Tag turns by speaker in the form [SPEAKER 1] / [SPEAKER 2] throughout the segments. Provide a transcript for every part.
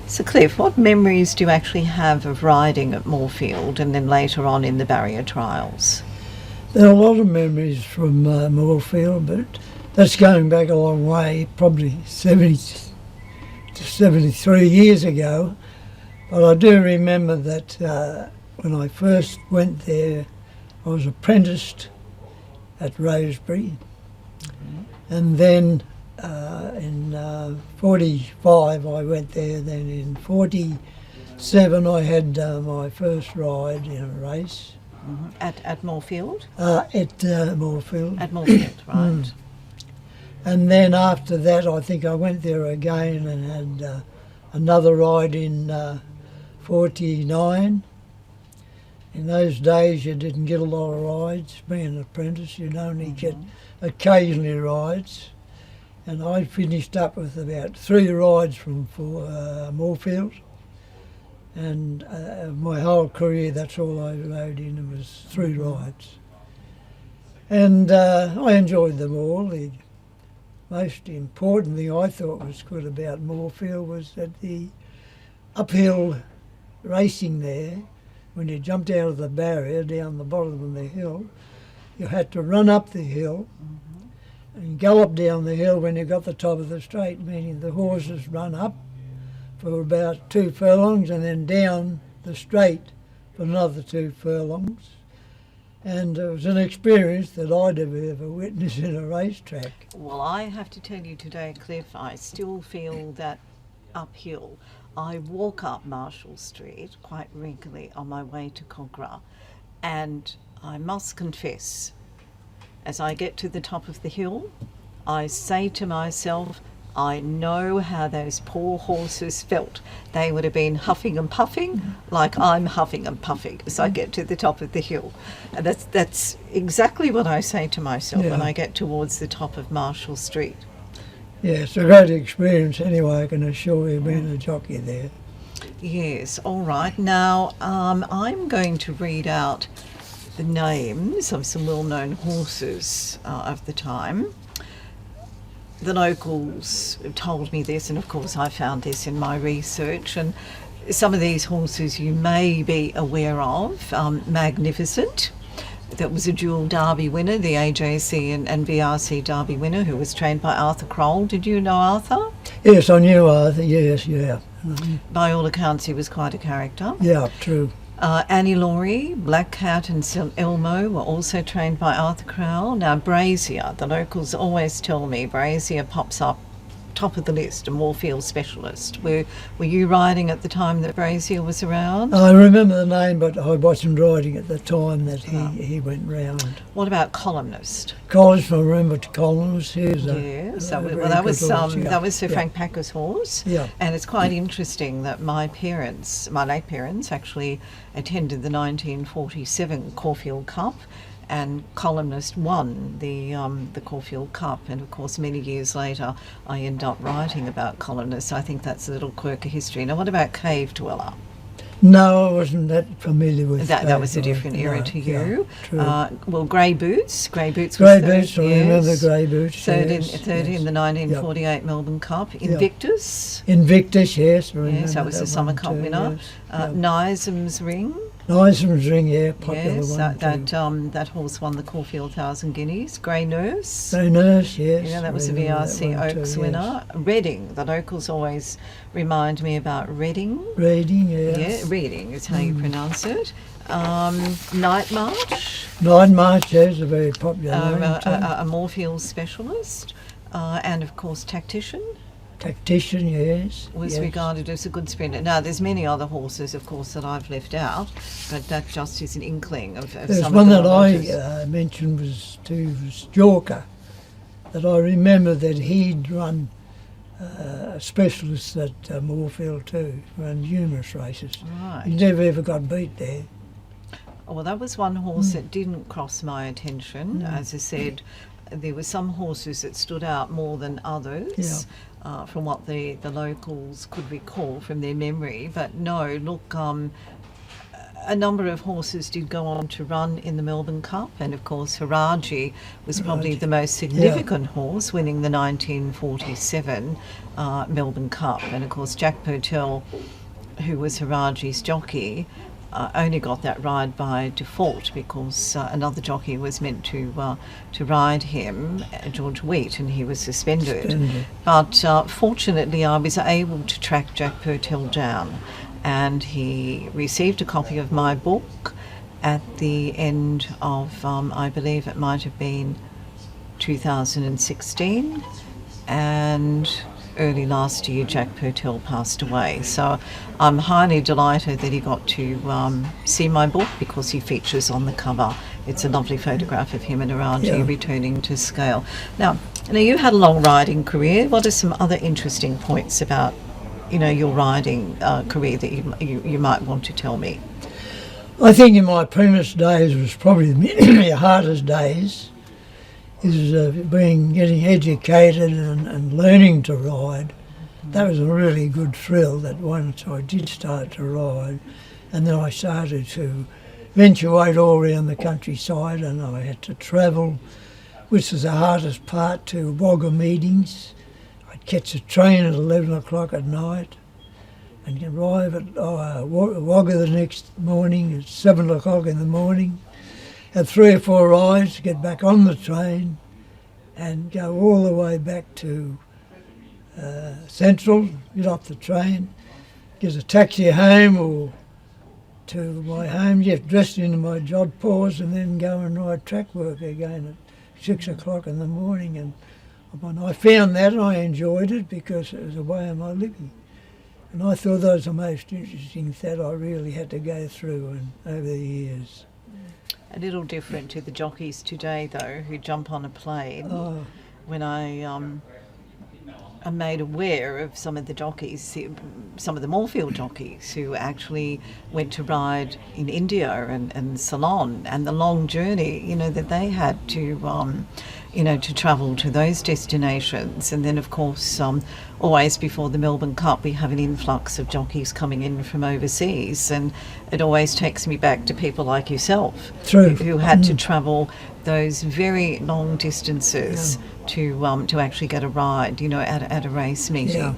[SPEAKER 1] So Cliff, what memories do you actually have of riding at Moorfield and then later on in the barrier trials?
[SPEAKER 2] There are a lot of memories from Moorfield, but that's going back a long way, probably 70 to 73 years ago. But I do remember that when I first went there, I was apprenticed at Rosebery, and then in 45 I went there. Then in 47 I had my first ride in a race.
[SPEAKER 1] At Moorfield?
[SPEAKER 2] At Moorfield.
[SPEAKER 1] At Moorfield, right.
[SPEAKER 2] And then after that I think I went there again and had another ride in 49. In those days you didn't get a lot of rides. Being an apprentice, you'd only get occasionally rides. And I finished up with about 3 rides from Moorfield. And my whole career, that's all I rode in, was 3 rides. And I enjoyed them all. The most important thing I thought was good about Moorfield was that the uphill racing there, when you jumped out of the barrier down the bottom of the hill, you had to run up the hill and gallop down the hill when you got the top of the straight, meaning the horses run up for about 2 furlongs and then down the straight for another 2 furlongs. And it was an experience that I'd ever witnessed in a racetrack.
[SPEAKER 1] Well, I have to tell you today, Cliff, I still feel that uphill. I walk up Marshall Street quite regularly on my way to Cogra, and I must confess, as I get to the top of the hill, I say to myself, I know how those poor horses felt. They would have been huffing and puffing like I'm huffing and puffing as I get to the top of the hill. And that's exactly what I say to myself when I get towards the top of Marshall Street.
[SPEAKER 2] Yeah, it's a great experience anyway, I can assure you, being a jockey there.
[SPEAKER 1] Yes, all right. Now, I'm going to read out the names of some well-known horses of the time. The locals told me this, and of course I found this in my research, and some of these horses you may be aware of. Magnificent, that was a dual Derby winner, the AJC and VRC Derby winner, who was trained by Arthur Kroll. Did you know Arthur?
[SPEAKER 2] Yes, I knew Arthur, yes, yeah.
[SPEAKER 1] By all accounts he was quite a character.
[SPEAKER 2] Yeah, true.
[SPEAKER 1] Annie Laurie, Black Cat and St Elmo were also trained by Arthur Crowell. Now Brazier, the locals always tell me Brazier pops up top of the list, a Moorfield specialist. Were you riding at the time that Brazier was around?
[SPEAKER 2] I remember the name, but I wasn't riding at the time that he went round.
[SPEAKER 1] What about Columnist?
[SPEAKER 2] Columnist, I remember Columnist.
[SPEAKER 1] That was Sir Frank Packer's horse.
[SPEAKER 2] Yeah.
[SPEAKER 1] And it's quite interesting that my late parents actually attended the 1947 Caulfield Cup, and Columnist won the Caulfield Cup, and of course many years later I end up writing about Columnist. I think that's a little quirk of history. Now what about Cave Dweller?
[SPEAKER 2] No, I wasn't that familiar with
[SPEAKER 1] that. That was a different era to you.
[SPEAKER 2] Yeah,
[SPEAKER 1] well, Grey Boots. Grey Boots
[SPEAKER 2] was third. I remember Grey Boots.
[SPEAKER 1] Third in the 1948 Melbourne Cup. Invictus.
[SPEAKER 2] Invictus, yes. I
[SPEAKER 1] yes, that was the Summer Cup winner.
[SPEAKER 2] Yes.
[SPEAKER 1] Nisam's Ring.
[SPEAKER 2] Nisam's Ring, yeah, popular one.
[SPEAKER 1] That horse won the Caulfield 1,000 Guineas. Grey Nurse.
[SPEAKER 2] Grey Nurse, yes.
[SPEAKER 1] Yeah, that was a VRC Oaks winner. Reading. The locals always remind me about Reading.
[SPEAKER 2] Reading, yes.
[SPEAKER 1] Yeah, Reading is how you pronounce it. Night March.
[SPEAKER 2] Night March, yes, a very popular name.
[SPEAKER 1] A Moorfield specialist. And of course Tactician.
[SPEAKER 2] Tactician, yes.
[SPEAKER 1] Was regarded as a good sprinter. Now, there's many other horses, of course, that I've left out, but that just is an inkling of
[SPEAKER 2] There's
[SPEAKER 1] some
[SPEAKER 2] one
[SPEAKER 1] of the
[SPEAKER 2] that I mentioned was Jorker, that I remember that he'd run a specialist at Moorfield too, ran numerous races.
[SPEAKER 1] Right.
[SPEAKER 2] He never ever got beat there.
[SPEAKER 1] Oh, well, that was one horse that didn't cross my attention. As I said, there were some horses that stood out more than others. From what the locals could recall from their memory. But no, look, a number of horses did go on to run in the Melbourne Cup, and of course Haraji was probably the most significant horse, winning the 1947 Melbourne Cup. And of course Jack Purtell, who was Haraji's jockey, only got that ride by default because another jockey was meant to ride him, George Wheat, and he was suspended. But fortunately I was able to track Jack Purtell down, and he received a copy of my book at the end of, I believe it might have been 2016, and early last year Jack Purtell passed away. So I'm highly delighted that he got to see my book, because he features on the cover. It's a lovely photograph of him and Haraji returning to scale. Now, you had a long riding career. What are some other interesting points about your riding career that you might want to tell me?
[SPEAKER 2] I think in my previous days was probably the hardest days, is getting educated and learning to ride. That was a really good thrill, that once I did start to ride, and then I started to venture all around the countryside, and I had to travel, which was the hardest part, to Wagga meetings. I'd catch a train at 11 o'clock at night and arrive at Wagga the next morning at 7 o'clock in the morning. Had 3 or 4 rides to get back on the train and go all the way back to Central, get off the train, get a taxi home or to my home, get dressed into my jodhpurs, and then go and ride track work again at 6 o'clock in the morning. And I found that, and I enjoyed it because it was a way of my living. And I thought that was the most interesting that I really had to go through over the years.
[SPEAKER 1] A little different to the jockeys today, though, who jump on a plane. When I'm made aware of some of the jockeys, some of the Moorfield jockeys who actually went to ride in India and Ceylon, and the long journey, that they had to, to travel to those destinations. And then, of course, always before the Melbourne Cup, we have an influx of jockeys coming in from overseas, and it always takes me back to people like yourself, who had to travel those very long distances to actually get a ride, at a race meeting.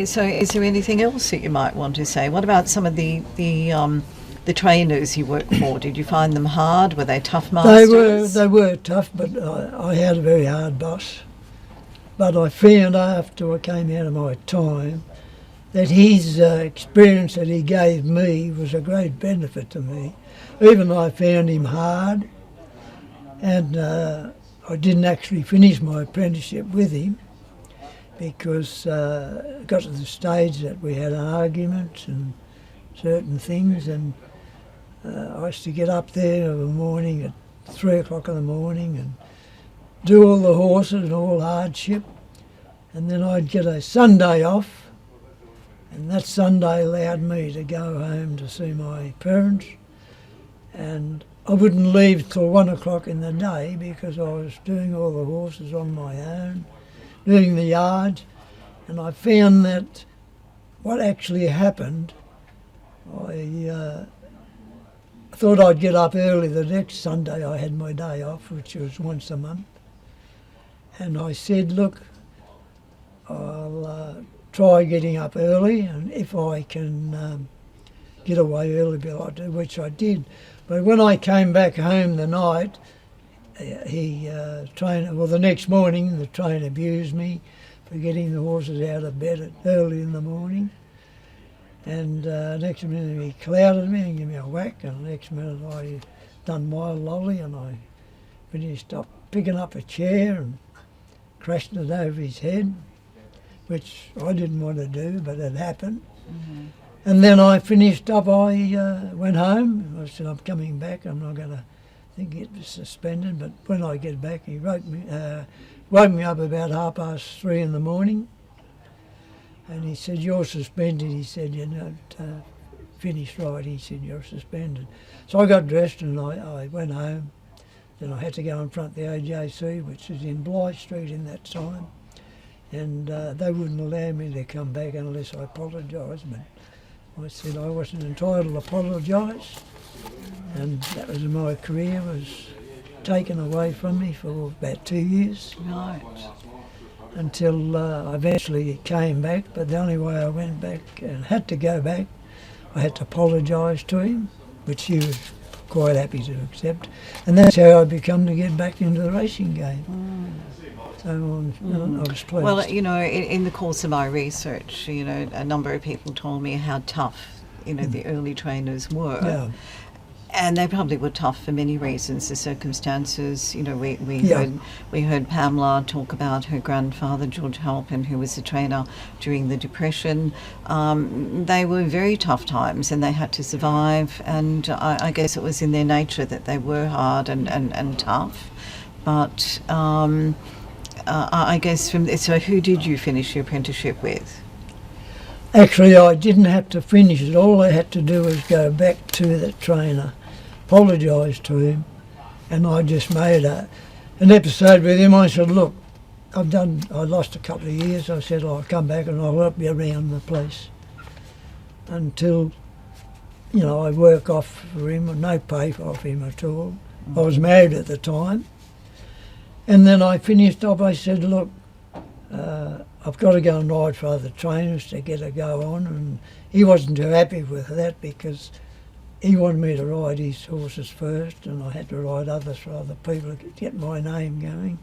[SPEAKER 1] So, is there anything else that you might want to say? What about some of the trainers you worked for? Did you find them hard? Were they tough masters?
[SPEAKER 2] They were tough, but I had a very hard boss. But I found after I came out of my time that his experience that he gave me was a great benefit to me. Even though I found him hard, and I didn't actually finish my apprenticeship with him because it got to the stage that we had arguments and certain things, and I used to get up there of a morning at 3 o'clock in the morning and do all the horses and all hardship, and then I'd get a Sunday off, and that Sunday allowed me to go home to see my parents, and I wouldn't leave till 1 o'clock in the day because I was doing all the horses on my own, doing the yards, and I found that what actually happened, I thought I'd get up early the next Sunday. I had my day off, which was once a month, and I said, look, I'll try getting up early, and if I can get away early, I'll do, which I did. But when I came back home the night, the next morning the train abused me for getting the horses out of bed early in the morning. And next minute he clouded me and gave me a whack, and the next minute I done my lolly and I finished up picking up a chair and crashed it over his head, which I didn't want to do, but it happened. Mm-hmm. And then I finished up, I went home. I said, I'm coming back, I'm not going to get suspended. But when I get back, he woke me up about 3:30 in the morning. And he said, you're suspended. He said, you don't finish right. He said, you're suspended. So I got dressed and I went home. Then I had to go in front of the AJC, which is in Blythe Street in that time. And they wouldn't allow me to come back unless I apologised. But I said I wasn't entitled to apologise, and that was my career was taken away from me for about 2 years.
[SPEAKER 1] Right.
[SPEAKER 2] Until I eventually came back, but the only way I went back and had to go back, I had to apologise to him, which he was quite happy to accept, and that's how I become to get back into the racing game. So I was pleased.
[SPEAKER 1] Well, you know, in the course of my research, you know, a number of people told me how tough, you know, the early trainers were.
[SPEAKER 2] Yeah.
[SPEAKER 1] And they probably were tough for many reasons, the circumstances. You know, we
[SPEAKER 2] Yeah.
[SPEAKER 1] heard Pamela talk about her grandfather, George Halpin, who was a trainer during the Depression. They were very tough times and they had to survive, and I guess it was in their nature that they were hard and tough. But I guess so who did you finish your apprenticeship with?
[SPEAKER 2] Actually, I didn't have to finish it. All I had to do was go back to the trainer, apologise to him, and I just made an episode with him. I said, look, I lost a couple of years. I said, I'll come back and I'll help you around the place until, you know, I work off for him, no pay off him at all. I was married at the time. And then I finished up, I said, look, I've got to go and ride for other trainers to get a go on, and he wasn't too happy with that because he wanted me to ride his horses first, and I had to ride others for other people to get my name going.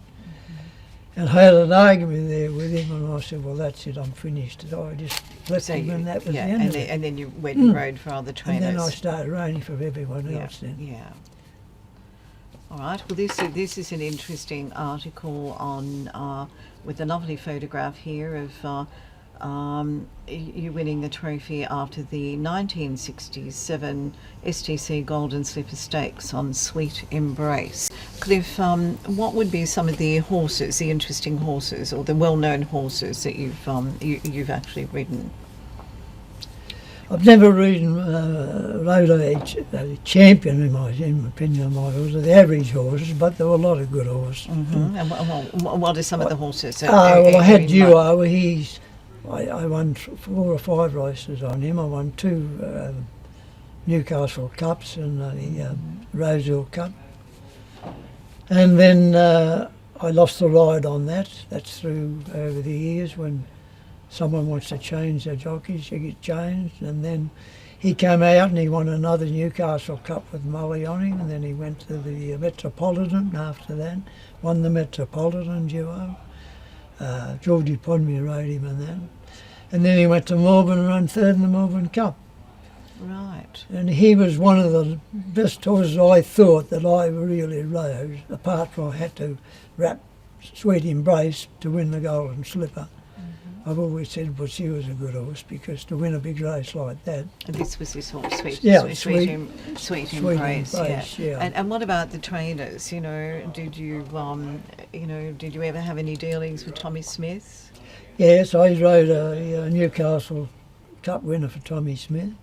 [SPEAKER 2] And I had an argument there with him, and I said, well, that's it, I'm finished. So I just left him, and that was the end of it.
[SPEAKER 1] And then you went and rode for other trainers.
[SPEAKER 2] And then I started riding for everyone else then.
[SPEAKER 1] Yeah. All right. Well, this is an interesting article on with a lovely photograph here of you winning the trophy after the 1967 STC Golden Slipper Stakes on Sweet Embrace. Cliff, what would be some of the horses, the interesting horses, or the well-known horses that you've actually ridden?
[SPEAKER 2] I've never rode a champion in my opinion of my horses, the average horses, but there were a lot of good horses.
[SPEAKER 1] Mm-hmm. And what are some of the horses?
[SPEAKER 2] Well, I had Duo. I won 4 or 5 races on him. I won 2 Newcastle Cups and the Rosehill Cup. And then I lost the ride on that. That's through over the years when someone wants to change their jockeys, you get changed. And then he came out and he won another Newcastle Cup with Molly on him, and then he went to the Metropolitan after that, won the Metropolitan Duo. Georgie Podmere rode him and then. And then he went to Melbourne and ran 3rd in the Melbourne Cup.
[SPEAKER 1] Right.
[SPEAKER 2] And he was one of the best horses I thought that I really rode, apart from I had to wrap Sweet Embrace to win the Golden Slipper. I've always said, well, she was a good horse because to win a big race like that.
[SPEAKER 1] And this was his horse, Sweet
[SPEAKER 2] Embrace. Yeah.
[SPEAKER 1] And what about the trainers? You know, did you ever have any dealings with Tommy Smith?
[SPEAKER 2] Yes, I rode a Newcastle Cup winner for Tommy Smith.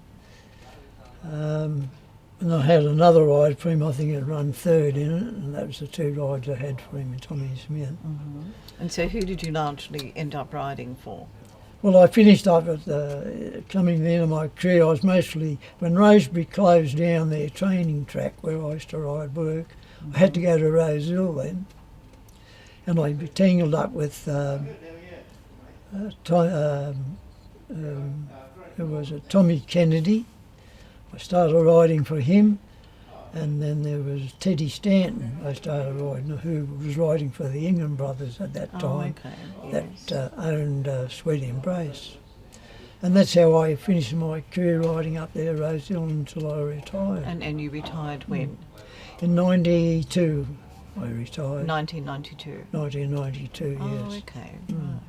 [SPEAKER 2] And I had another ride for him. I think it run 3rd in it, and that was the 2 rides I had for him and Tommy Smith.
[SPEAKER 1] Mm-hmm. And so who did you largely end up riding for?
[SPEAKER 2] Well, I finished up at coming to the end of my career. I was mostly, when Rosebery closed down their training track where I used to ride work, I had to go to Rosehill then, and I tangled up with Tommy Kennedy. I started riding for him, and then there was Teddy Stanton I started riding, who was riding for the Ingham brothers at that time, that owned Sweet Embrace. And that's how I finished my career riding up there, Rosehill, until I retired.
[SPEAKER 1] And you retired when?
[SPEAKER 2] In 92 I retired.
[SPEAKER 1] 1992?
[SPEAKER 2] 1992, yes.
[SPEAKER 1] Oh, okay, right.